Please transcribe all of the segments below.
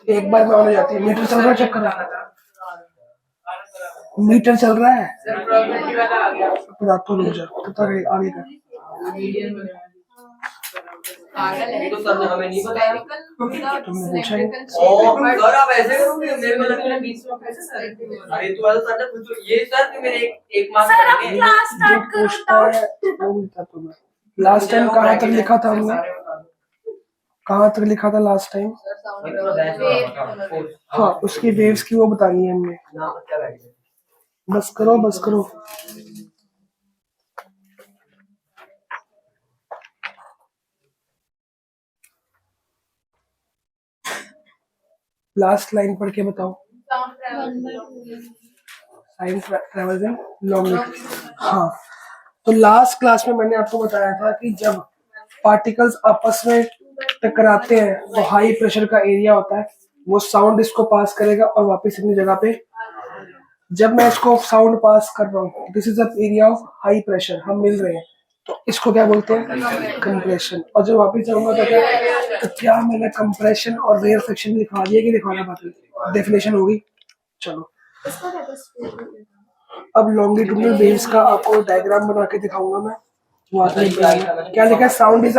एक बार में ऑन हो जाती है। मीटर चल रहा है, चेक करो। मीटर चल रहा है। रात को रुक जा, तब तक आगे कर। ये तो सर ने हमें नहीं बताया। तुमने पूछा ही। सर आप ऐसे करोगे, मेरे को लगता है 20 में कैसे सर? अरे तू वाला सर ने पूछो, ये सर कि मेरे एक मार्क्स करेंगे। जो पूछता है वो मिलता तुम्हें। लास्ट टाइम कहाँ तक लिखा था हमने? कहाँ तक लिखा था लास्ट टाइम? हाँ, उसकी वेव्स की वो बतानी है हमने। बस करो, बस करो। लास्ट लाइन पढ़ के बताओ। Science travels in longitude. हाँ, तो लास्ट क्लास में मैंने आपको बताया था कि जब पार्टिकल्स आपस में टकराते हैं तो हाई प्रेशर का एरिया होता है, वो साउंड इसको पास करेगा और वापस अपनी जगह पे। जब मैं इसको साउंड पास कर रहा हूँ, this is the area of high pressure, हम मिल रहे हैं, तो इसको क्या बोलते हैं? कंप्रेशन। और जब वापस जाऊंगा तो क्या मैंने कंप्रेशन और रेयरफेक्शन लिखवा दिया कि लिखवाना बाकी? डेफिनेशन होगी। चलो, अब लॉन्गिट्यूडनल वेव्स का आपको डायग्राम बना के दिखाऊंगा मैं। वो आपने क्या लिखा है? साउंड इज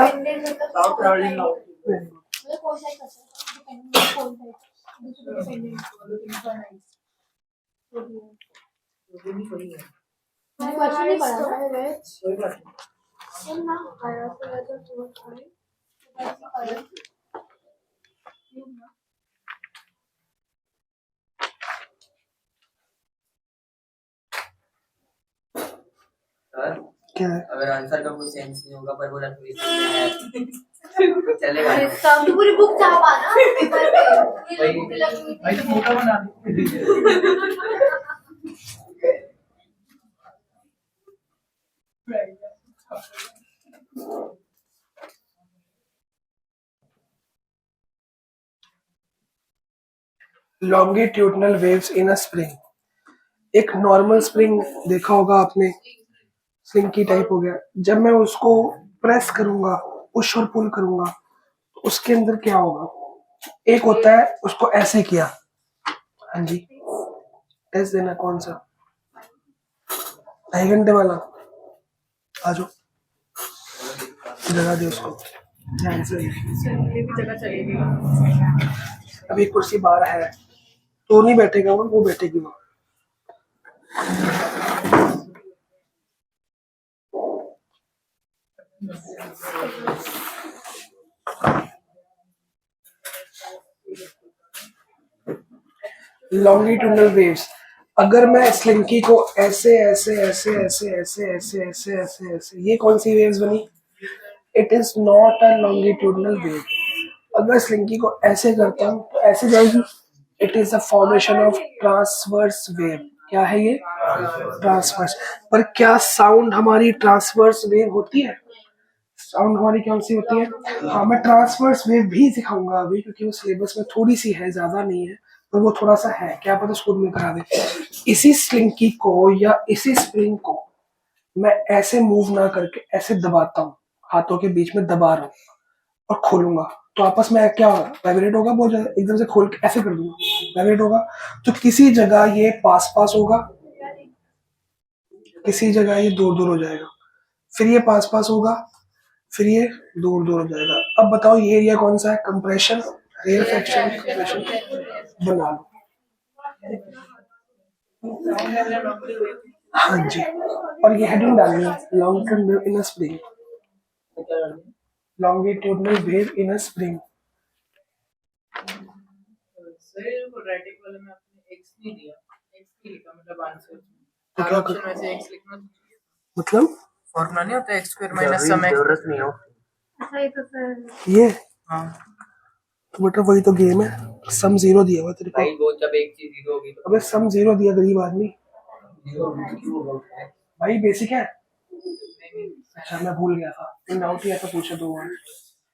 क्या है? अगर आंसर का कोई सेंस नहीं होगा पर बोला तो चलेगा। तो पूरी बुक छापा ना पेपर पे। भाई तो मोटा बना longitudinal waves in a spring. एक नॉर्मल स्प्रिंग देखा होगा आपने, स्लिंकी टाइप हो गया। जब मैं उसको प्रेस करूंगा, पुश और पुल करूंगा, तो उसके अंदर क्या होगा? एक होता है उसको ऐसे किया। हाँ जी, टेस्ट देना कौन सा? 2.5 घंटे वाला। आ जाओ, जगह दे उसको ध्यान से। अभी कुर्सी बाहर है तो नहीं बैठेगा वो बैठेगी वो। लॉन्गिट्यूडनल वेव्स, अगर मैं स्लिंकी को ऐसे ऐसे ऐसे ऐसे ऐसे ऐसे ऐसे ऐसे ऐसे, ये कौन सी वेव्स बनी? It is not a longitudinal wave. अगर स्लिंकी को ऐसे करता हूँ तो ऐसे जाएगी। It is a formation of transverse wave. क्या है ये? ट्रांसवर्स। पर क्या साउंड हमारी ट्रांसवर्स वेव होती है? साउंड हमारी कौन सी होती है? हाँ, मैं ट्रांसवर्स वेव भी सिखाऊंगा अभी, क्योंकि वो सिलेबस में थोड़ी सी है, ज्यादा नहीं है, पर वो थोड़ा सा है, क्या पता स्कूल में करा दे। इसी स्लिंकी को या इसी स्प्रिंग को मैं ऐसे मूव ना करके ऐसे दबाता हूँ, हाथों के बीच में दबा रहा हूँ और खोलूंगा, तो आपस में क्या होगा? वाइब्रेट होगा बहुत ज्यादा। एकदम से खोल के ऐसे कर दूंगा, वाइब्रेट होगा। तो किसी जगह ये पास पास होगा, किसी जगह ये दूर दूर हो जाएगा, फिर ये पास पास होगा, फिर ये दूर दूर हो जाएगा। अब बताओ ये एरिया कौन सा है? Compression, rarefaction, compression. बना लो। हाँ जी, और ये हेडिंग डालनी है, longitudinal wave in a spring. Longitudinal wave in a spring. Retic वाले में आपने x नहीं दिया, x नहीं लिखा, मतलब आंसर तो हर क्या ऑप्शन में कर, से x लिखना चाहिए। मतलब फॉर्मूला नहीं होता x² माइनस सम x। जरूरत नहीं हो। ये हाँ तो बेटा वही तो गेम है। सम 0 दिया हुआ तेरे को। भाई, वो जब एक चीज 0 होगी तो अबे सम 0 दिया, गरीब आदमी। 0 क्यों बोलते हैं? भाई बेसिक है। अच्छा, मैं भूल गया था, इन डाउट ही है तो पूछे दो बार।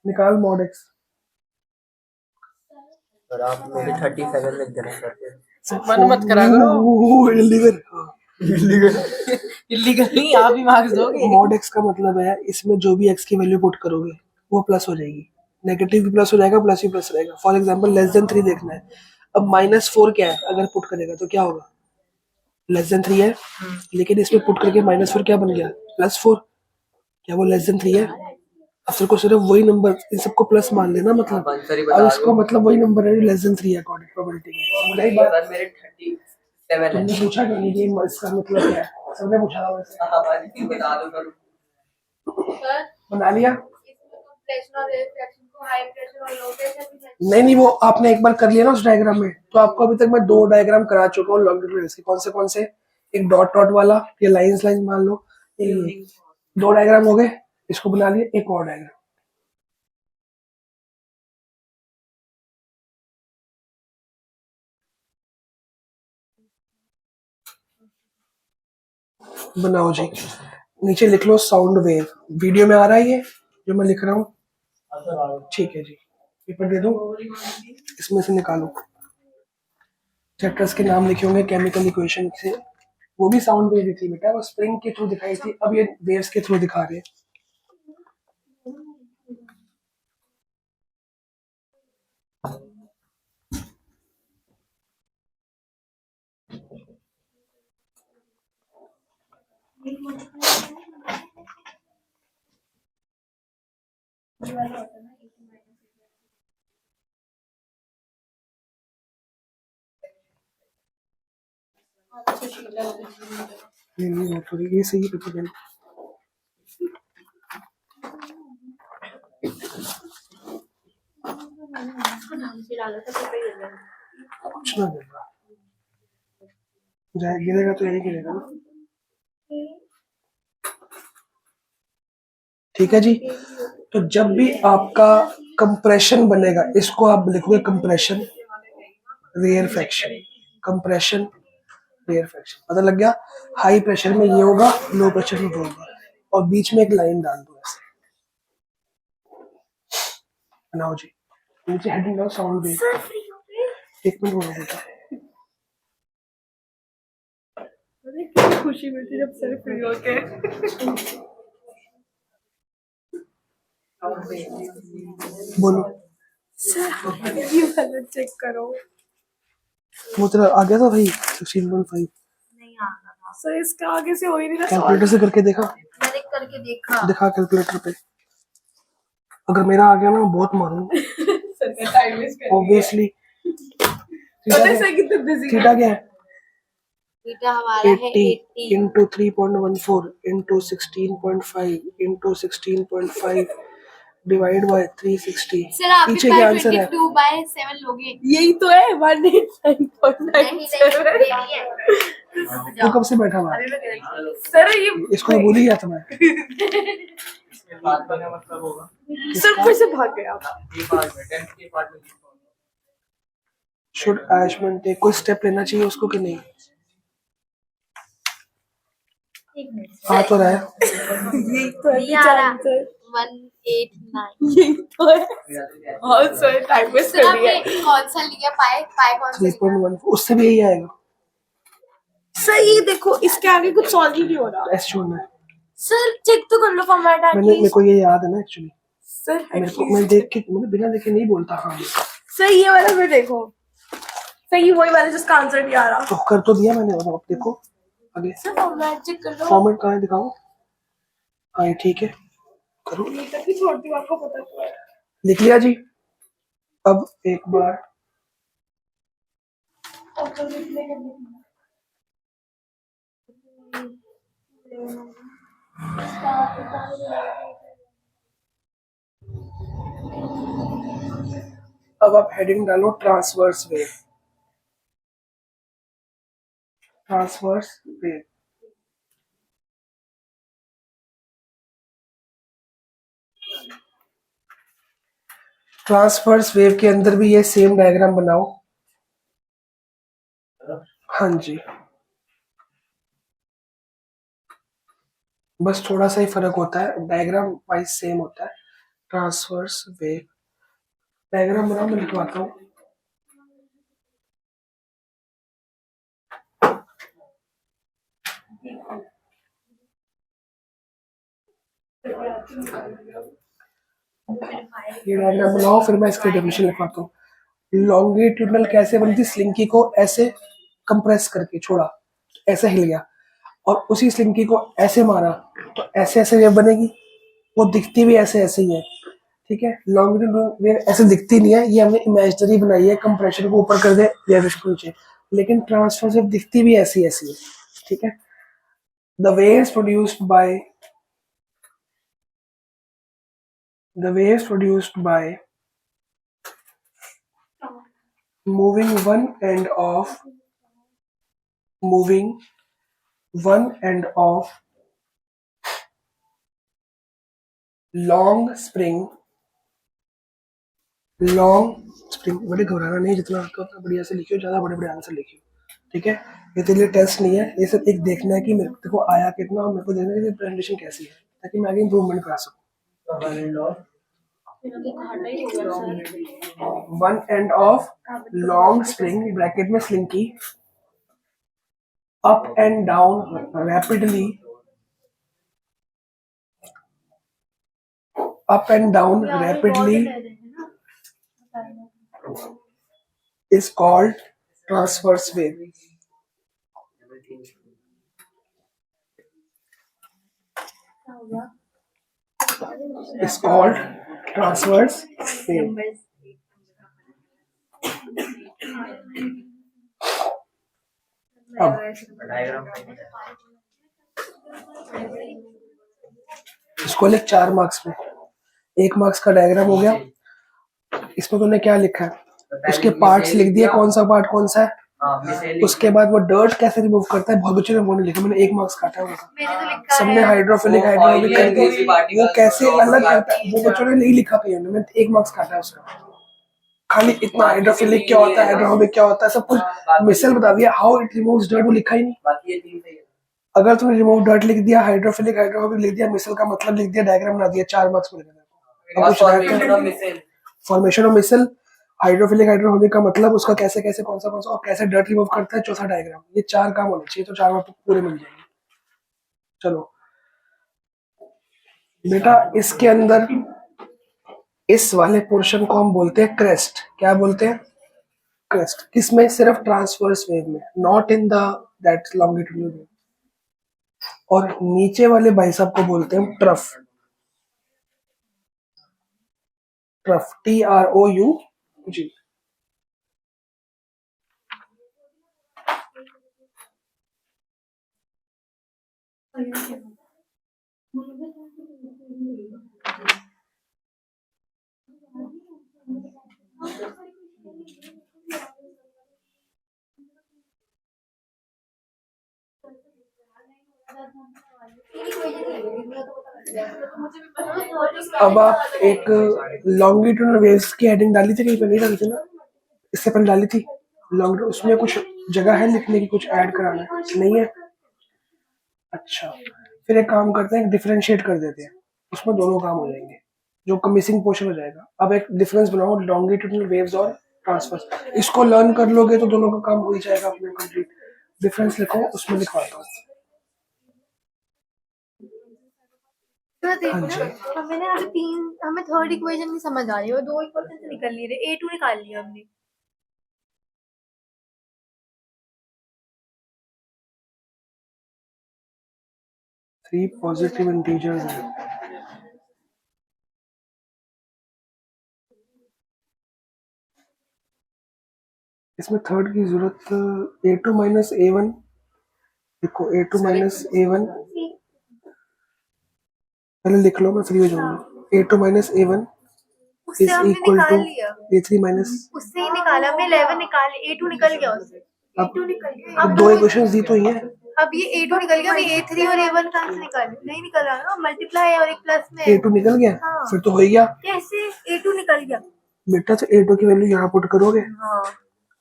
निकाल मॉड एक्स। पर आप मुझे 37 लिख देना करते। मन मत करा करो। इलीगल। इलीगल नहीं, आप ही मार्क्स दोगे। मॉड एक्स का मतलब है इसमें जो भी एक्स की वैल्यू पुट करोगे वो प्लस हो जाएगी, नेगेटिव भी प्लस हो जाएगा, प्लस ही प्लस रहेगा। फॉर एग्जाम्पल -3 देखना है, अब -4 क्या है, अगर पुट करेगा तो क्या होगा, -3 है, लेकिन इसमें पुट करके -4 क्या बन गया, +4। क्या वो -3 है? अब तेरे को सिर्फ वही नंबर, इन सबको प्लस मान लेना, मतलब आंसर ही अब बता इसको दो। मतलब वही नंबर है -3 है अकॉर्डिंग प्रोबेबिलिटी में। समझ आई बात? सर मेरे 37 है। तुमने पूछा क्यों नहीं कि इसका मतलब क्या है? सबने पूछा था वैसे। हाँ, भाई, बता दो करो। सर बना लिया? इसमें तो प्रेशर और एयर फ्रैक्शन को हाई प्रेशर और लो प्रेशर भी है। नहीं नहीं, वो आपने एक बार कर लिया ना उस डायग्राम में, तो आपको अभी तक मैं 2 डायग्राम करा चुका हूँ लॉन्गिट्यूड के। कौन से, एक डॉट डॉट वाला, ये लाइंस मान लो, ये 2 डायग्राम हो गए, इसको बना लिए, एक और डायग्राम। बनाओ जी, नीचे लिख लो साउंड वेव। वीडियो में आ रहा है ये जो मैं लिख रहा हूँ? ठीक है जी, पेपर दे दो, इसमें से निकालो। चैप्टर्स के नाम लिखे होंगे केमिकल इक्वेशन से, वो भी साउंड वेव ही थी बेटा, वो स्प्रिंग के थ्रू दिखाई थी, अब ये वेव्स के थ्रू दिखा रहे हैं। नहीं वो थोड़ी, ये सही है पेपर। कुछ ना गिर रहा, जाए गिरेगा तो यही गिरेगा ना। ठीक है जी, तो जब भी आपका कंप्रेशन बनेगा, इसको आप लिखोगे कंप्रेशन रेयरफेक्शन, कंप्रेशन रेयरफेक्शन, पता लग गया? हाई प्रेशर में ये होगा, लो प्रेशर में वो होगा, और बीच में एक लाइन डाल दो ऐसे। बनाओ जी, नीचे हेडिंग डालो साउंड वेव। एक मिनट बोलो बेटा। खुशी मिलती जब सर फ्री होके बोलो। ये वाला चेक करो। वो तेरा आ गया था भाई 16.5? नहीं आ रहा था सर इसका आगे से हो ही नहीं रहा कैलकुलेटर से करके देखा? मैंने करके देखा। दिखा कैलकुलेटर पे। अगर मेरा आ गया ना, बहुत मारूंगा सर का टाइम वेस्ट कर ऑब्वियसली। पता है सर कितने बिजी थीटा क्या है? बेटा हमारा है 80 80। Into 3.14 into 16.5 into 16.5 divide by 360। Sir आप पीछे इसका क्या आंसर है? 22/7 लोगे। यही तो है नहीं 189.97 नहीं है। तू कब से बैठा हुआ है? सर ये इसको तो भूल ही गया था मैं। बात करने का मतलब होगा। सर फिर से भाग गया। ये पार्ट में 10th के पार्ट में शुड आयुष्मान टेक, कोई स्टेप लेना चाहिए उसको कि नहीं? आ तो रहा है। यही तो है नहीं आ रहा। आंसर 189। यही तो है। और सर टाइम वेस्ट सर कर दिया आपने कौन सा लिया? पाए पाए कौन सा लिया? 3.1 उससे भी यही आएगा। सर ये देखो इसके आगे कुछ सॉल्व ही नहीं हो रहा। एस छोड़ना है। सर चेक तो कर लो फॉर्मेट मेरे को ये याद है ना एक्चुअली। सर मेरे को, मैं देख के, मतलब बिना देखे नहीं बोलता। हाँ सर ये वाला भी देखो। सर ये वही वाला जिसका आंसर नहीं आ रहा। तो कर तो दिया मैंने, अब देखो आगे। सर फॉर्मेट चेक कर लो। फॉर्मेट कहाँ है दिखाओ। हाँ ये ठीक है, करो। ये तक ही छोड़ती हूँ आपको पता तो है। लिख लिया जी। अब एक बार अब आप हेडिंग डालो transverse wave. Transverse wave, transverse wave के अंदर भी ये सेम डायग्राम बनाओ। हाँ जी, बस थोड़ा सा ही फर्क होता है, डायग्राम वाइज सेम होता है। ट्रांसवर्स वेव डायग्राम बनाओ, मैं लिखवाता हूँ। ये डायग्राम बनाओ, फिर मैं इसकी डेफिनेशन लिखवाता हूँ। लॉन्गिट्यूडनल कैसे बनती? स्लिंकी को ऐसे कंप्रेस करके छोड़ा, ऐसे हिल गया, और उसी स्लिंकी को ऐसे मारा तो ऐसे ऐसे वेव बनेगी। वो दिखती भी ऐसे ऐसे ही है, ठीक है। लॉन्गिट्यूडनल वेव ऐसे दिखती नहीं है, ये हमने इमेजिनरी बनाई है, कंप्रेशन को ऊपर कर दे, वेव को नीचे। लेकिन ट्रांसवर्स वेव दिखती भी ऐसी ऐसी है, ठीक है। The waves produced by moving one end of long spring, बड़े घबराना नहीं, जितना आपका उतना बढ़िया से लिखियो, ज्यादा बड़े बड़े आंसर लिखियो, ठीक है। ये तेरे लिए टेस्ट नहीं है, ये सिर्फ एक देखना है कि मेरे को आया कितना, और मेरे को देखना है कि प्रेजेंटेशन कैसी है, ताकि मैं आगे इम्प्रूवमेंट करा सकूँ। One end of long spring bracket में slinky up and down rapidly is called transverse wave. Is called transverse wave. अब इसको लिख 4 मार्क्स में, 1 मार्क्स का डायग्राम हो गया। इसमें तूने क्या लिखा है, उसके पार्ट्स लिख दिए, कौन सा पार्ट कौन सा है। उसके बाद वो डर्ट कैसे रिमूव करता है, बहुत बच्चों ने वो नहीं लिखा, मैंने 1 मार्क्स काटा है उनका। सबने हाइड्रोफिलिक हाइड्रोफोबिक कर दिया, वो कैसे अलग करता है वो बच्चों ने नहीं लिखा कहीं, मैंने 1 मार्क्स काटा है उसका। खाली इतना हाइड्रोफिलिक क्या होता है, हाइड्रोफोबिक क्या होता है, सब कुछ मिसल बता दिया। हाउ इट रिमूव्स डर्ट वो लिखा ही नहीं। अगर तुमने रिमूव डर्ट लिख दिया, हाइड्रोफिलिक हाइड्रोफोबिक लिख दिया, मिसल का मतलब लिख दिया, डायग्राम बना दिया, 4 मार्क्स मिलेगा। Formation of micelle, hydrophilic hydrophobic का मतलब, उसका कैसे कैसे कौन सा और कैसे डर्ट रिमूव करता है, चौथा डायग्राम। ये 4 काम होने चाहिए, तो 4 मार्क्स पूरे मिल जाएंगे। चलो बेटा, इसके अंदर इस वाले पोर्शन को हम बोलते हैं क्रेस्ट। क्या बोलते हैं? क्रेस्ट। किसमें? सिर्फ ट्रांसवर्स वेव में, not in the that longitudinal wave. और नीचे वाले भाई साहब को बोलते हैं ट्रफ। TROU जी। अब आप एक लॉन्गिट्यूडनल वेव्स की हेडिंग डाली थी कहीं पे? नहीं डाली थी ना, इससे पहले डाली थी लॉन्ग। उसमें कुछ जगह है लिखने की, कुछ ऐड कराना है? नहीं है। अच्छा, फिर एक काम करते हैं, डिफरेंशिएट कर देते हैं, उसमें दोनों काम हो जाएंगे, जो मिसिंग पोर्शन हो जाएगा। अब एक डिफरेंस बनाओ लॉन्गिट्यूडनल वेव्स और ट्रांसवर्स, इसको लर्न कर लोगे तो दोनों का काम हो ही जाएगा अपने कंप्लीट। डिफरेंस लिखो, उसमें लिखवाता हूँ। हमें ना अभी हमें थर्ड इक्वेशन नहीं समझ आ रही है, 2 इक्वेशन से निकल ली रहे, A2 निकाल लिया हमने। थ्री पॉजिटिव इंटीजर्स हैं। इसमें थर्ड की जरूरत, A2 माइनस A1 देखो, A2 माइनस A1 पहले लिख लो, मैं फ्री हो जाऊंगी। A2 माइनस A1 उससे इज हमने इक्वल निकाल टू लिया, A3 माइनस, उससे ही निकाला हमने, 11 निकाल, A2 निकल गया उससे। अब A2 निकल गया। अब दो इक्वेशंस दी तो ही है। अब ये A2 निकल गया, अभी A3 और A1 कहाँ से निकाले? नहीं निकल रहा ना, मल्टीप्लाई है और एक प्लस में है। A2 निकल गया, हाँ। फिर तो हो ही गया। कैसे? A2 निकल गया बेटा, तो A2 की वैल्यू यहाँ पुट करोगे, हाँ,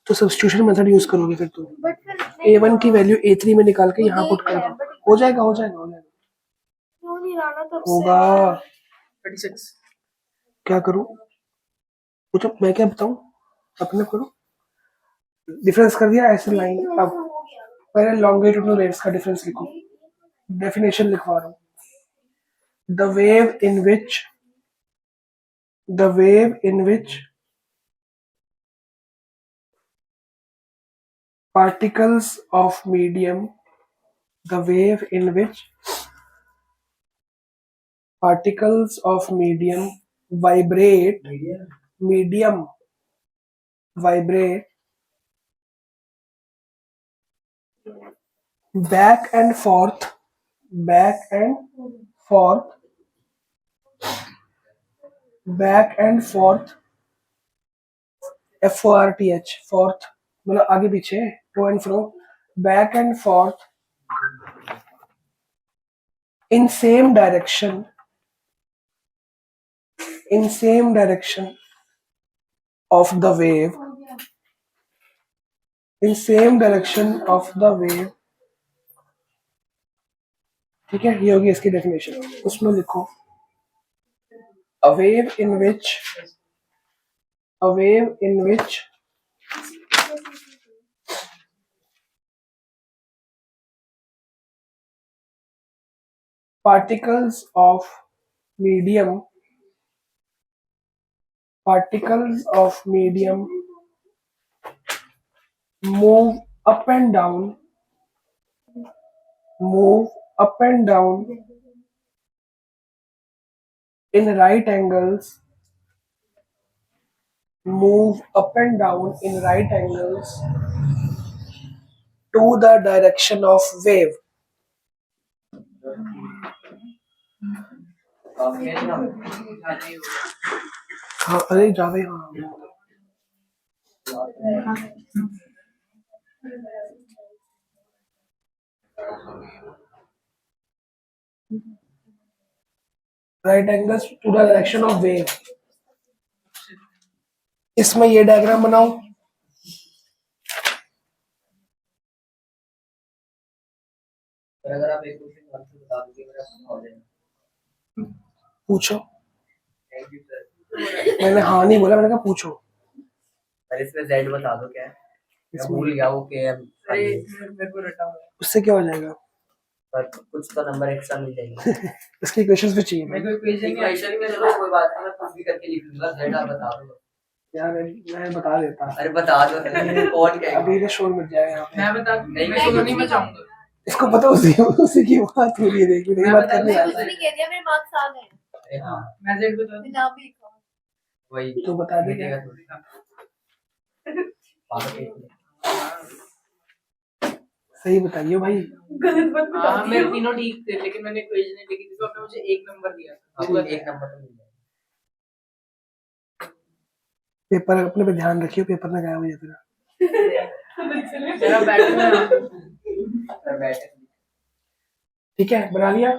तो सब्स्टिट्यूशन मेथड यूज करोगे, फिर तो बट फिर A1 की वैल्यू A3 में निकाल के यहाँ पुट कर दो, हो जाएगा हो जाएगा हो जाएगा, क्यों नहीं रहा ना तब से? होगा। 36 क्या करूं? पूछो, मैं क्या बताऊं, अपने करो। डिफरेंस कर दिया ऐसे लाइन। अब पहले लॉन्गिट्यूडनल वेव्स का डिफरेंस लिखो, डेफिनेशन लिखवा रहा हूं। The wave in which the wave in which particles of medium, the wave in which particles of medium vibrate, medium vibrate back and forth, back and forth, back and forth, FORTH, forth मतलब आगे पीछे, to and fro, back and forth in same direction, in same direction of the wave, in same direction of the wave. ठीक है, ये होगी इसकी definition. उसमें लिखो a wave in which particles of medium move up and down in right angles, move up and down in right angles to the direction of wave. हाँ, अरे ज्यादा ही हाँ. Right angles to the direction of wave. इसमें ये diagram बनाओ. अगर आप एक क्वेश्चन आंसर बता दोगे मेरा हो जाएगा. पूछो. Thank you sir. मैंने हाँ नहीं बोला, मैंने कहा पूछो. सर इसमें Z बता दो क्या है. मैं भूल गया वो KM. अरे मेरे को रटा हुआ है. उससे क्या हो जाएगा? पर कुछ तो नंबर एक्स्ट्रा मिल जाएगा. इसके इक्वेशंस भी चाहिए. मेरे को इक्वेशन में चलो कोई बात नहीं, मैं कुछ भी करके लिख लूंगा. Z आप बता दो यार, मैं बता देता. अरे बता दो. कौन कहेगा अभी ये शोर मच जाएगा यहाँ पे. मैं बता नहीं, मैं शोर नहीं बचाऊंगा. इसको पता उसी की बात हो रही है. देखिए नहीं बात करने कुछ नहीं कह दिया, मेरे मार्क्स आ गए. अरे हाँ मैं Z बता दूं. नाम भी लिखा. वही तो बता दे. देगा थोड़ी. सही बताइए भाई. गलत मत हाँ बताओ. मेरे तीनों ठीक थे, लेकिन मैंने इक्वेशन नहीं लिखी थी तो आपने मुझे एक नंबर दिया था. आपको एक नंबर तो मिल जाएगा. पेपर अपने पे ध्यान रखियो, पेपर ना गायब हो जाए तेरा. तेरा बैठ. ठीक है, बना लिया.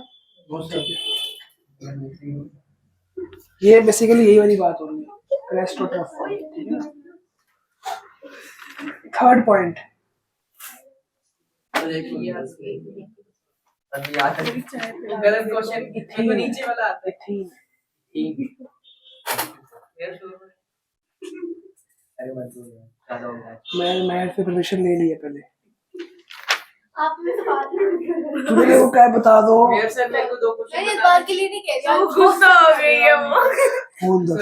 ये बेसिकली यही वाली बात हो रही है, क्रेस्ट और ट्रफ. ठीक है. Third point. अभी याद है गलत क्वेश्चन. इतनी नीचे वाला आता है. ठीक. अरे मत बोल यार, ज्यादा हो गया. मैं से परमिशन ले ली है पहले. आप में से बात नहीं. तुम्हें वो क्या बता दो. मेरे से मेरे को दो क्वेश्चन मैं इस बात के लिए नहीं कह रही. गुस्सा हो गई है वो. फोन दो,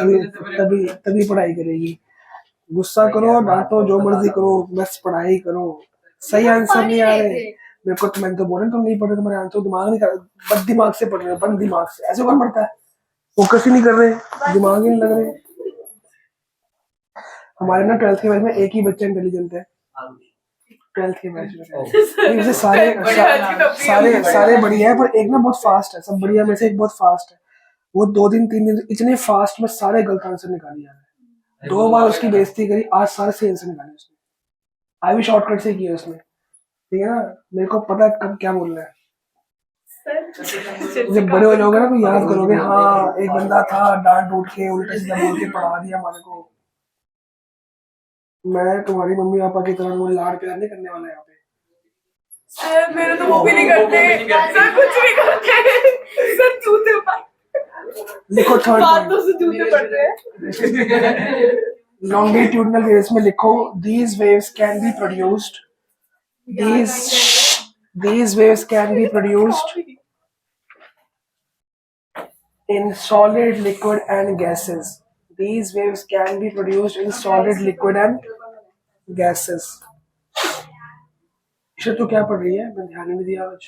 तभी तभी पढ़ाई करेगी. गुस्सा करो, डांटो, जो मर्जी करो, बस पढ़ाई करो. सही आंसर नहीं आ रहे मेरे को तो. मैंने तो बोला तुम नहीं पढ़ रहे, तुम्हारे आंसर दिमाग नहीं कर, बद दिमाग से पढ़ रहे हो. बंद दिमाग से ऐसे कौन पढ़ता है? फोकस ही नहीं कर रहे, दिमाग ही नहीं लग रहे. हमारे ना 12th के बैच में एक ही बच्चा इंटेलिजेंट है. 12th के बैच में वैसे सारे बढ़िया है, पर एक ना बहुत फास्ट है. सब बढ़िया में से एक बहुत फास्ट है. वो 2 दिन 3 दिन इतने फास्ट में सारे गलत आंसर निकाल जा रहे हैं. 2 बार उसकी बेइज्जती करी, आज सारे सही आंसर निकाले उसने. आई भी शॉर्टकट से किया उसने. ठीक है ना, मेरे को पता है कब क्या बोलना है. जब बड़े हो जाओगे ना तो याद करोगे, हाँ एक बंदा था डांट डूट के उल्टा सीधा बोल के पढ़ा दिया हमारे को. मैं तुम्हारी मम्मी पापा की तरह वो लाड़ प्यार नहीं करने वाला यहाँ पे. सर मेरे तो वो भी नहीं करते. सर कुछ नहीं करते. सर जूते लिखो थर्ड बातों से जूते पड़ते हैं. लॉन्गिट्यूडनल वेव्स में लिखो, these waves can be produced, these waves can be produced in solid, liquid and gases. these waves can be produced in solid, liquid and gases. Isha तू क्या पढ़ रही है? मैं ध्यान ही नहीं दिया आज।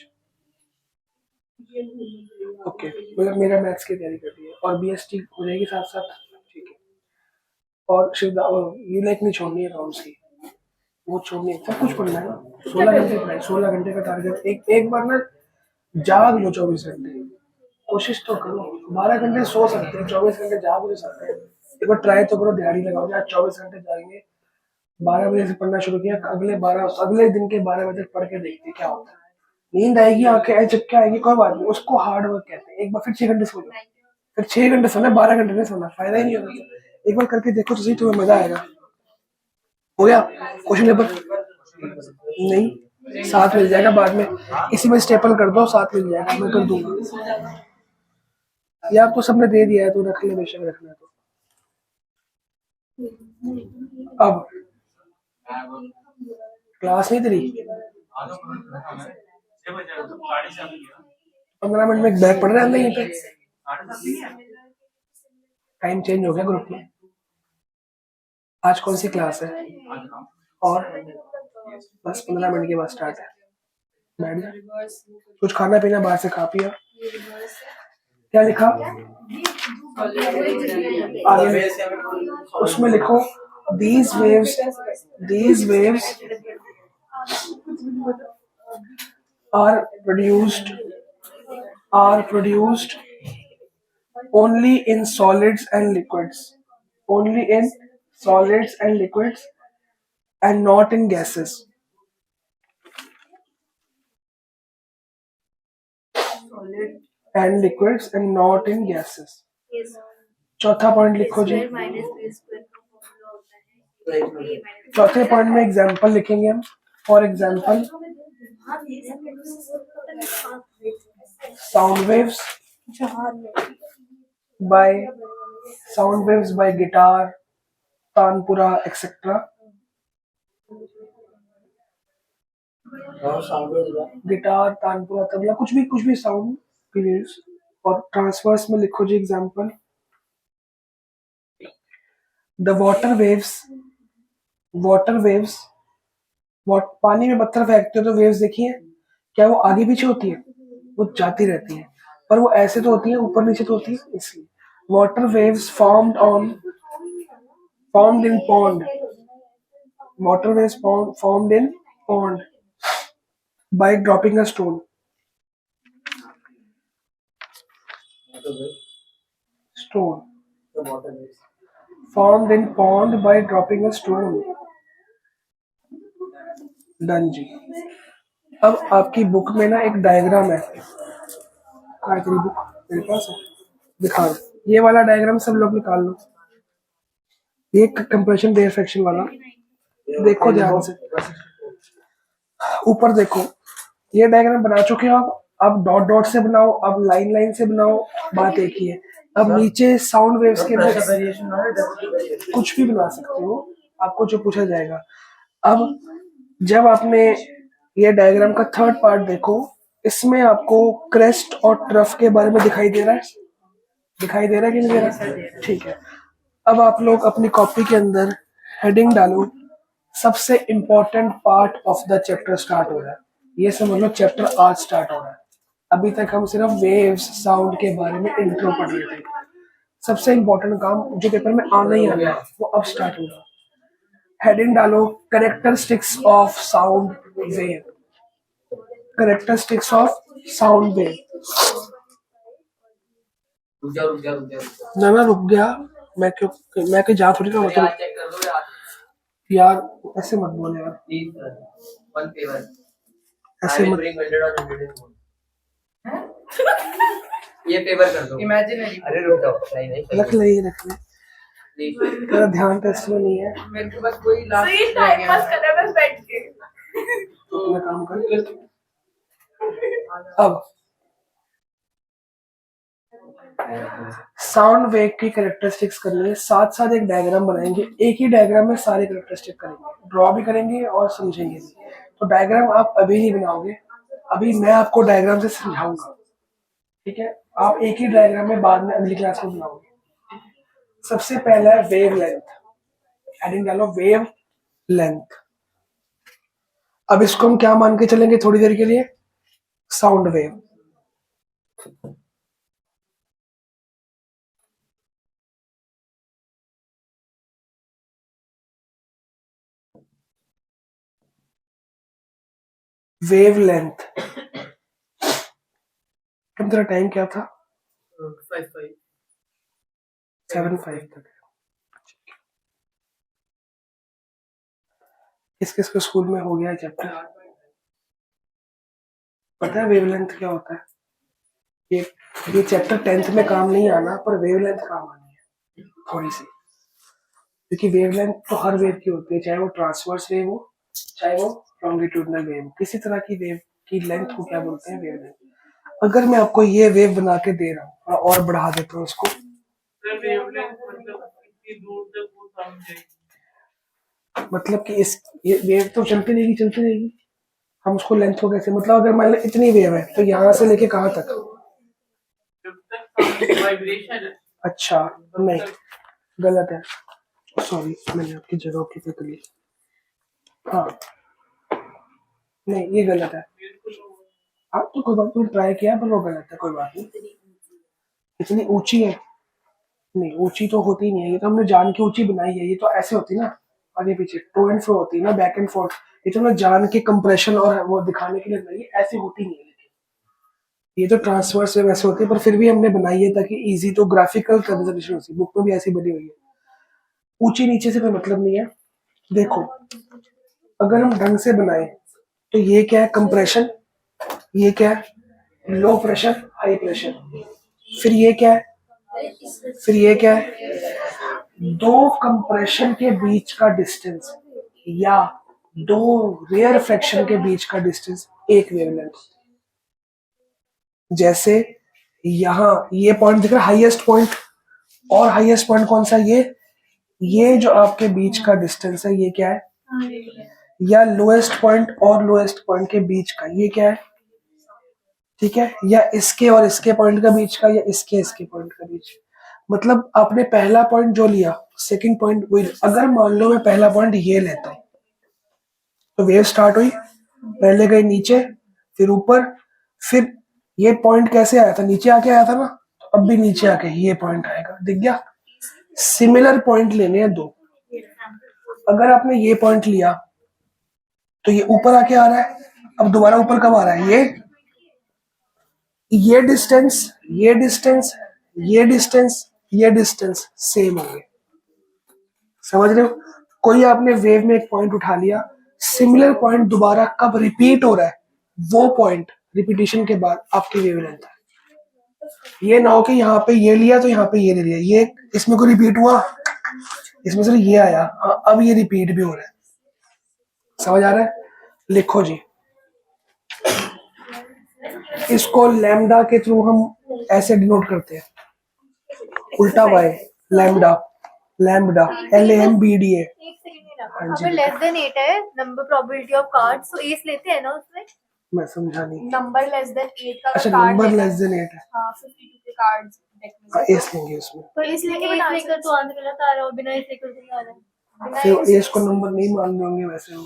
ओके, मतलब मेरा मैथ्स की तैयारी कर रही है और बीएसटी हो जाएगी साथ साथ, ठीक है। और शिवदा ये लाइक नहीं छोड़नी है अकाउंट्स की, वो छोड़नी है, सब कुछ पढ़ना है। 16 घंटे पढ़ाई, 16 घंटे का टारगेट। एक बार ना जाग लो 24 घंटे, कोशिश तो करो। 12 घंटे सो सकते हैं, 24 घंटे जाग भी सकते हैं। एक बार ट्राई तो करो, दिहाड़ी लगाओगे, आज 24 घंटे जाएंगे, 12 बजे से पढ़ना शुरू किया, अगले दिन के 12 बजे पढ़ के देखते क्या होता है। नींद आएगी, आंखें झपके आएगी, कोई बात नहीं, उसको हार्ड वर्क कहते हैं। एक बार फिर 6 घंटे सो जाओ, फिर 6 घंटे सोना, 12 घंटे नहीं सोना, फायदा ही नहीं होगा। एक बार करके देखो तो सही, तुम्हें मजा आएगा। हो गया क्वेश्चन पेपर? नहीं, साथ मिल जाएगा बाद में, इसी में स्टेपल कर दो, साथ मिल जाएगा, मैं कर दूंगा। या तो सबने दे दिया है तो रख ले, बेशक रखना है तो। अब क्लास नहीं तेरी, 15 मिनट में एक बैग पढ़ रहा है अंदर यहीं पे। टाइम चेंज हो गया ग्रुप में। आज कौन सी क्लास है? और बस 15 मिनट के बाद स्टार्ट है। बैठ जा, कुछ खाना पीना बाहर से खा पिया। क्या लिखा आगे? उसमें लिखो these waves are produced only in solids and liquids, and not in gases. And liquids and not in gases. चौथा पॉइंट लिखो जी। चौथे पॉइंट में एग्जांपल लिखेंगे हम। For example, sound waves by guitar, tanpura etcetera. Guitar, tanpura, tabla, कुछ भी साउंड वेव्स। और ट्रांसवर्स में लिखो जी एग्जांपल, द वाटर वेव्स, पानी में पत्थर फेंकते हो तो वेव्स देखिए, क्या वो आगे पीछे होती है? वो जाती रहती है, पर वो ऐसे तो होती है, ऊपर नीचे तो होती है, इसलिए water waves formed in pond, water waves formed in pond by dropping a stone. Formed in pond by dropping a stone. Done जी। अब आपकी बुक में ना एक डायग्राम है। कहाँ है तेरी बुक? मेरे पास है, दिखा दो। ये वाला डायग्राम सब लोग निकाल लो, ये कंप्रेशन रेफ्रेक्शन वाला देखो ध्यान से। ऊपर देखो, ये डायग्राम बना चुके हो आप। अब डॉट डॉट से बनाओ, अब लाइन लाइन से बनाओ, बात एक ही है। अब नीचे साउंड वेव्स के अंदर कुछ भी बना सकते हो, आपको जो पूछा जाएगा। अब जब आपने ये डायग्राम का थर्ड पार्ट देखो, इसमें आपको क्रेस्ट और ट्रफ के बारे में दिखाई दे रहा है कि नहीं दे रहा? ठीक है। अब आप लोग अपनी कॉपी के अंदर हेडिंग डालो, सबसे important part of the chapter start हो रहा है। ये समझ लो चैप्टर आज स्टार्ट हो रहा है। अभी तक हम सिर्फ वेव्स, साउंड के बारे में इंट्रो पढ़ रहे थे। सबसे इंपॉर्टेंट काम जो पेपर में आना ही आना है वो अब स्टार्ट होगा। हेडिंग डालो, कैरेक्टरिस्टिक्स ऑफ साउंड वेव। ना रुक गया, मैं क्यों जा थोड़ी ना, यार ऐसे मत बोले यार, ऐसे मत। ये पेपर कर दो इमेजिनरी। अरे रुक जाओ, नहीं रख ले तेरा ध्यान टेस्ट में नहीं है। मेरे के पास कोई लास्ट सही टाइम पास करना है, बस बैठ के तो अपना काम कर। अब साउंड वेव की कैरेक्टरिस्टिक्स करनी है, साथ साथ एक डायग्राम बनाएंगे। एक ही डायग्राम में सारे कैरेक्टरिस्टिक करेंगे, ड्रॉ भी करेंगे और समझेंगे भी। तो डायग्राम आप अभी नहीं बनाओगे, अभी मैं आपको डायग्राम से समझाऊंगा, ठीक है? आप एक ही डायग्राम में बाद में अगली क्लास में बनाओगे। सबसे पहला है वेव लेंथ, हेडिंग डालो वेव लेंथ। अब इसको हम क्या मान के चलेंगे थोड़ी देर के लिए, साउंड वेव। वेव लेंथ, कम तेरा टाइम क्या था? 7:05 तक। किस किस को स्कूल में हो गया चैप्टर? पता है वेवलेंथ क्या होता है? ये चैप्टर 10th में काम नहीं आना, पर वेवलेंथ काम आनी है थोड़ी सी, क्योंकि वेवलेंथ तो हर वेव की होती है, चाहे वो ट्रांसवर्स वेव हो चाहे वो लॉन्गिट्यूडनल वेव, किसी तरह की वेव की लेंथ को क्या बोलते हैं? वेवलेंथ। अगर मैं आपको ये वेव बना के दे रहा हूँ और बढ़ा देता हूँ इसको, मतलब कि इस ये वेव तो चलती रहेगी, हम उसको लेंथ को कैसे, मतलब अगर मान लो इतनी वेव है तो यहाँ से लेके कहाँ तक? अच्छा नहीं, गलत है, सॉरी मैंने आपकी जगह की पिक ली। हाँ नहीं ये गलत है, आप तो कोई बात नहीं ट्राई किया, पर वो गलत है, कोई बात नहीं। इतनी ऊंची है? नहीं ऊंची तो होती नहीं है, ये तो हमने जान के ऊंची बनाई है, ये तो ऐसे होती ना, आगे पीछे टू एंड फ्रो होती है ना, बैक एंड फोर्थ, ये तो हमने जान के कंप्रेशन और वो दिखाने के लिए बनाई है, ऐसी होती नहीं है। ये तो ट्रांसवर्स वेव ऐसे होती है, पर फिर भी हमने बनाई है ताकि इजी, तो ग्राफिकल कंजर्वेशन होती है, बुक में भी ऐसी बनी हुई है। ऊंची नीचे से कोई मतलब नहीं है। देखो अगर हम ढंग से बनाए तो ये क्या है? कंप्रेशन। ये क्या है? Low pressure high pressure. फिर ये क्या है? फिर ये क्या है? दो कंप्रेशन के बीच का डिस्टेंस या दो रेयर फ्रैक्शन के बीच का डिस्टेंस एक वेवलेंथ। जैसे यहाँ ये पॉइंट दिख रहा है हाईएस्ट पॉइंट, और हाईएस्ट पॉइंट कौन सा? ये जो आपके बीच का डिस्टेंस है ये क्या है? या लोएस्ट पॉइंट और लोएस्ट पॉइंट के बीच का ये क्या है? ठीक है, या इसके और इसके पॉइंट का बीच का, या इसके पॉइंट का बीच। मतलब आपने पहला पॉइंट जो लिया, सेकंड पॉइंट वही। अगर मान लो मैं पहला पॉइंट ये लेता हूं तो वेव स्टार्ट हुई, पहले गई नीचे फिर ऊपर, फिर ये पॉइंट कैसे आया था? नीचे आके आया था ना, तो अब भी नीचे आके ये पॉइंट आएगा, दिख गया? सिमिलर पॉइंट लेने हैं दो। अगर आपने ये पॉइंट लिया तो ये ऊपर आके आ रहा है, अब दोबारा ऊपर कब आ रहा है? ये डिस्टेंस, ये डिस्टेंस, ये डिस्टेंस, ये डिस्टेंस सेम होंगे। समझ रहे हो? कोई आपने वेव में एक पॉइंट उठा लिया, सिमिलर पॉइंट दोबारा कब रिपीट हो रहा है, वो पॉइंट रिपीटिशन के बाद आपकी वेवलेंथ है। ये ना हो कि यहाँ पे ये लिया तो यहाँ पे ये ले लिया, ये इसमें को रिपीट हुआ, इसमें से ये आया, हाँ अब ये रिपीट भी हो रहा है। समझ आ रहा है? लिखो जी, इसको लैम्डा के थ्रू हम ऐसे डिनोट करते हैं, उल्टा वाई, लैम्डा, लैम्डा LAMBDA। एक सेकंड अगर लेस देन 8 है नंबर प्रोबेबिलिटी ऑफ कार्ड्स, तो एस लेते हैं ना उसमें? मैं समझा नहीं। नंबर लेस देन 8 का अच्छा कार्ड नंबर लेना लेस देन 8 है, हाँ 52 के कार्ड्स हाँ एस लेंगे उसमें। तो एस लेकर तो आंसर गलत आ रहा है, और बिना एस लेकर तो आ रहा है। फिर एस को नंबर नहीं मान होंगे वैसे वो,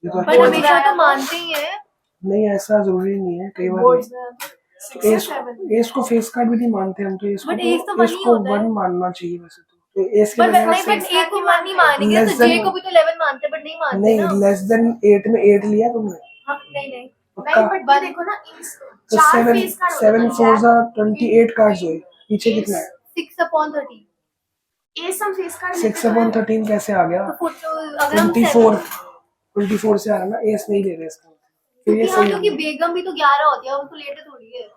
ये तो पर हमेशा तो मानते ही है। नहीं ऐसा जरूरी नहीं है, कई बार एस को फेस कार्ड भी नहीं मानते हम, तो एस But ace तो को one ही होता है। 1 मानना चाहिए वैसे तो एस के पर बजाय नहीं, बट ए को वन नहीं मानेंगे, Less तो जे than- को भी तो 11 मानते हैं, बट नहीं मानते नहीं, ना। लेस देन 8 में 8 लिया तुमने? हाँ, नहीं पक्का? नहीं बट देखो ना तो चार 7 फेस कार्ड 7 4 जा 28 कार्ड्स हुए, पीछे कितना है? 6/30। ए सम फेस कार्ड 6/13 कैसे आ गया? तो अगर हम 24 से आ रहा ना, एस नहीं ले रहे इसका, फिर ये हाँ, सही क्योंकि है। बेगम भी तो 11 होती है, उनको लेटर थोड़ी है।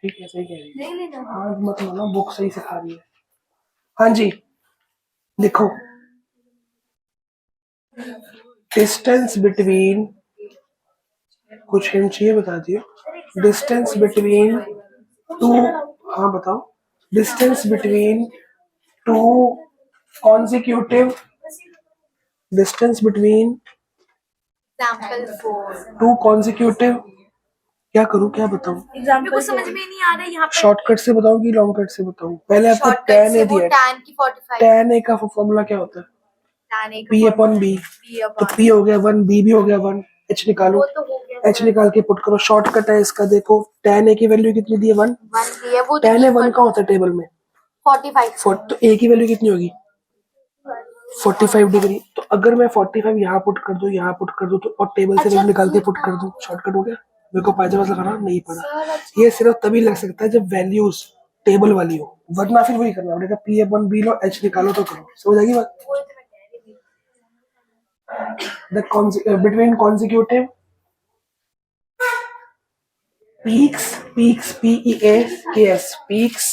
ठीक है सही कह रही है। नहीं लेना। हाँ मत मानो, बुक सही सिखा रही है। हाँ जी लिखो, डिस्टेंस बिटवीन, कुछ हिंट चाहिए बता दियो। डिस्टेंस बिटवीन टू, हाँ बताओ। Distance between two consecutive, distance between example 4। Two consecutive क्या करूँ, क्या बताऊँ? मेरे को समझ में नहीं आ रहा है यहाँ पर शॉर्टकट से बताऊँ कि लॉन्ग कट से बताऊँ? पहले आपको शॉर्टकट tan से ए वो दिया है। tan की 45 tan ए का फॉर्मूला क्या होता है? tan A का P अपॉन बी। तो P हो गया 1, B भी हो गया 1, H निकालो। वो तो हो गया H निकाल के पुट करो। शॉर्टकट है इसका, देखो tan ए की वैल्यू कितनी दी है? 1। 1 भी है वो तो tan ए 1 का होता है टेबल में। 45 तो ए की वैल्यू कितनी होगी? 45 डिग्री। तो अगर मैं 45 यहाँ पुट कर दूं, यहाँ पुट कर दूं, तो और टेबल से वैल्यू निकाल के पुट कर दूं, शॉर्टकट हो गया। मेरे को पायजामा लगाना नहीं पड़ा। ये सिर्फ तभी लग सकता है जब वैल्यूज टेबल वाली हो, वरना फिर वही करना पड़ेगा। P अपन B लो, H निकालो तो करो। समझ आएगी बात? वो तो मैं कह रही थी between consecutive peaks PEAKS peaks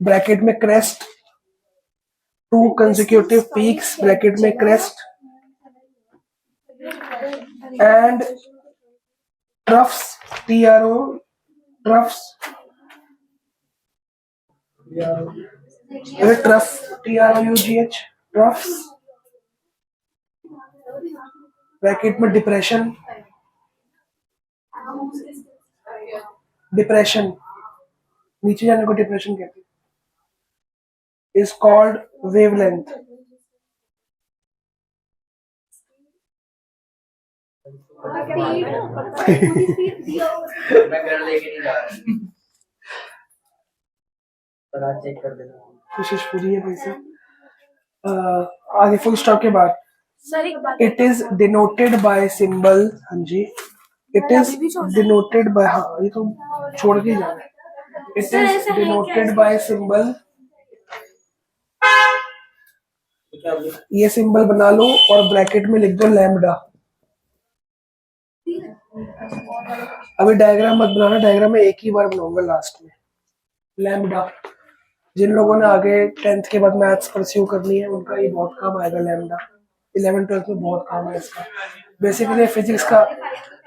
bracket में crest, 2 consecutive peaks ब्रैकेट में crest and troughs troughs trough troughs bracket में डिप्रेशन नीचे जाने को डिप्रेशन कहते हैं, is called wavelength। मैं घर लेके नहीं जा रहा। पर आज चेक कर देना। कोशिश पूरी है भाई साहब। आगे फुल स्टॉप के बाद सर एक बात it is denoted by symbol. हाँ जी, इट इज डिनोटेड बाय, हाँ ये तो छोड़ के जाना है। It is denoted by symbol. ये सिंबल बना लो और ब्रैकेट में लिख दो लैम्डा। अभी डायग्राम मत बनाना, डायग्राम में एक ही बार बनाऊंगा लास्ट में। लैम्डा, जिन लोगों ने आगे 10th के बाद मैथ्स परस्यू करनी है उनका ये बहुत काम आएगा। लैम्डा 11 12 में बहुत काम है इसका। बेसिकली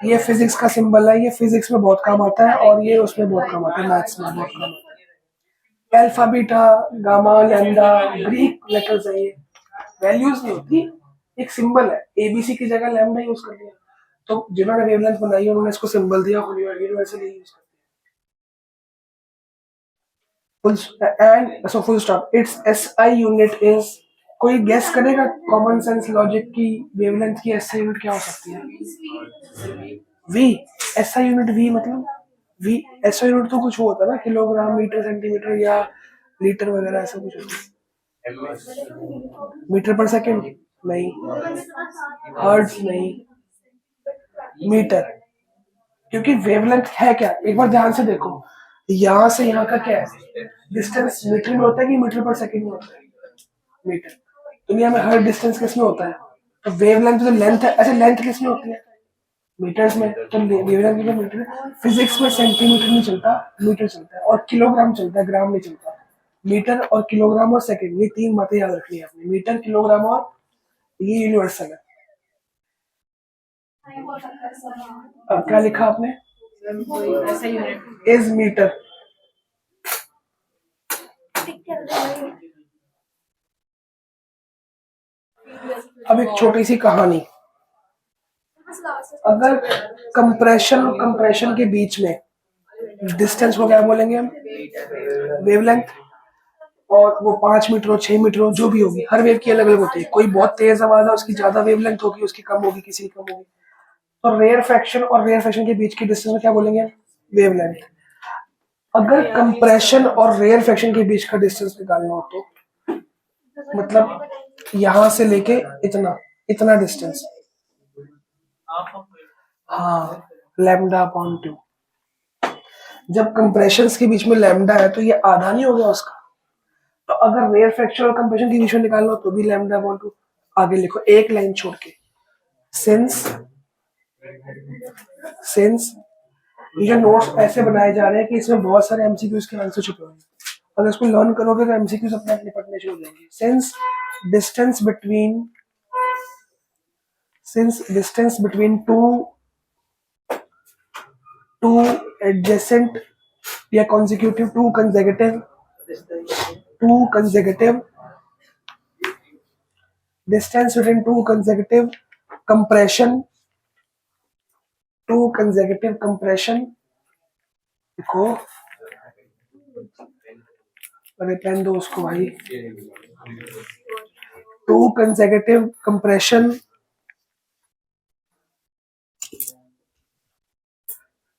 ये फिजिक्स का सिंबल है। ये फिजिक्स में बहुत काम आता है और ये उसमें बहुत काम आता है, मैथ्स में बहुत काम आता है। Alpha beta gamma lambda Greek letters है, ये वैल्यूज नहीं होती, एक सिंबल है। एबीसी की जगह लैम्डा यूज कर दिया, तो जिन्होंने वेवलेंथ बनाई उन्होंने इसको सिंबल दिया, यूनिवर्सली यूज कर दिया। Full stop. It's SI unit is, कोई गेस करेगा कॉमन सेंस लॉजिक की वेवलेंथ की एसआई यूनिट क्या हो सकती है? वी। एसआई यूनिट वी मतलब वी। एसआई यूनिट तो कुछ होता है ना, किलोग्राम मीटर सेंटीमीटर या लीटर वगैरह ऐसा कुछ होता है। मीटर पर सेकंड नहीं, हर्ट्ज नहीं, मीटर। क्योंकि वेवलेंथ है क्या, एक बार ध्यान से देखो, यहाँ से यहाँ का क्या है डिस्टेंस, मीटर में होता है कि मीटर पर सेकंड में होता है? मीटर। दुनिया में हर डिस्टेंस किस में होता है? तो वेवलेंथ जो लेंथ है, ऐसे लेंथ किस में होती है? मीटर्स में। तो वेवलेंथ जो मीटर है, फिजिक्स में सेंटीमीटर नहीं चलता, मीटर चलता है, और किलोग्राम चलता है, ग्राम नहीं चलता। मीटर और किलोग्राम और सेकंड, ये 3 बातें याद रखनी है आपने। मीटर, किलोग्राम और ये यूनिवर्सल है। क्या लिखा आपने? Is metre. अब एक छोटी सी कहानी, अगर कंप्रेशन के बीच में डिस्टेंस को क्या बोलेंगे हम? वेवलेंथ। और वो 5 मीटर हो, 6 मीटर हो, जो भी होगी, हर वेव की अलग अलग होती है। कोई बहुत तेज आवाज है उसकी ज्यादा वेवलेंथ होगी, उसकी कम होगी, किसी की कम होगी। तो रेयर फ्रैक्शन और रेयर फ्रैक्शन के बीच की डिस्टेंस में क्या बोलेंगे? वेवलेंथ। अगर कंप्रेशन और रेयर फ्रैक्शन के बीच का डिस्टेंस निकालना हो तो मतलब यहां से लेके इतना डिस्टेंस, हाँ, लैम्डा अपॉन 2। जब कंप्रेशंस के बीच में लैम्डा है तो ये आधा नहीं हो गया उसका। तो अगर रेयर फ्रैक्शन और कंप्रेशन के बीच में निकालना हो तो भी लैम्डा अपॉन 2। आगे लिखो एक लाइन छोड़ के, सिंस ये जो नोट्स ऐसे बनाए जा रहे हैं कि इसमें बहुत सारे एमसीक्यूज के आंसर छुपे हुए हैं। अगर इसको लर्न करोगे तो एमसीक्यूज अपने आप निपटने शुरू हो जाएंगे। Since distance between two adjacent या consecutive two consecutive distance between two consecutive compression 2 consecutive compression देखो, अरे पेन दो उसको भाई। 2 consecutive compression,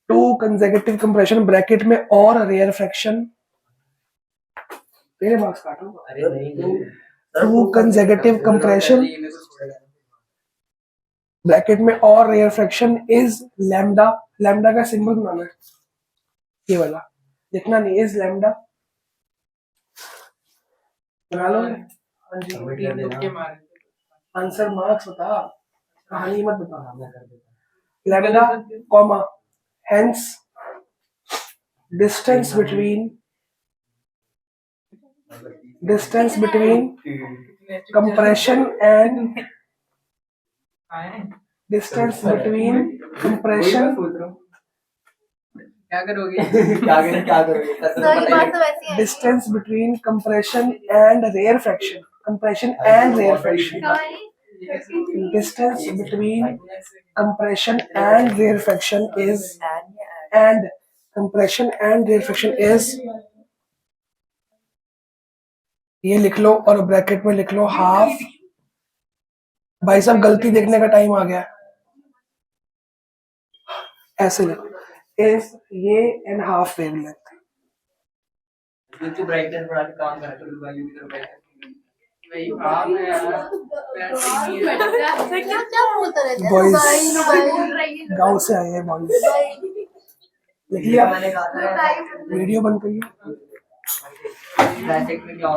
2 consecutive compression bracket में और रेयर फ्रैक्शन, मेरे मार्क्स काटो। अरे नहीं 2 consecutive compression ब्रैकेट में और rarefaction is lambda. Lambda का सिंबल बनाना है, ये वाला लिखना नहीं, इज लैम्डा बना लो। हाँ जी, आंसर मार्क्स बता, कहानी मत बता। Lambda comma hence distance between compression and distance between compression क्या करोगे? क्या करोगे? सर की बात तो वैसी है। distance between compression and rare fraction, compression and rare fraction, distance between compression and rare fraction is, and compression and rare fraction is, ये लिख लो और ब्रैकेट में लिख लो हाफ। भाई साहब गलती देखने का टाइम आ गया, ऐसे लिखो, इस ये एंड हाफ वेवलेंथ। तू ब्राइटनेस बढ़ा के काम कर, तो वैल्यू की तरफ वही काम है यार। सर क्या बोलता रहता है? Boys, मोबाइल गांव से आए हैं बॉयज। लिख लिया, मैंने कहा था वीडियो बंद करिए। ब्रैकेट में क्या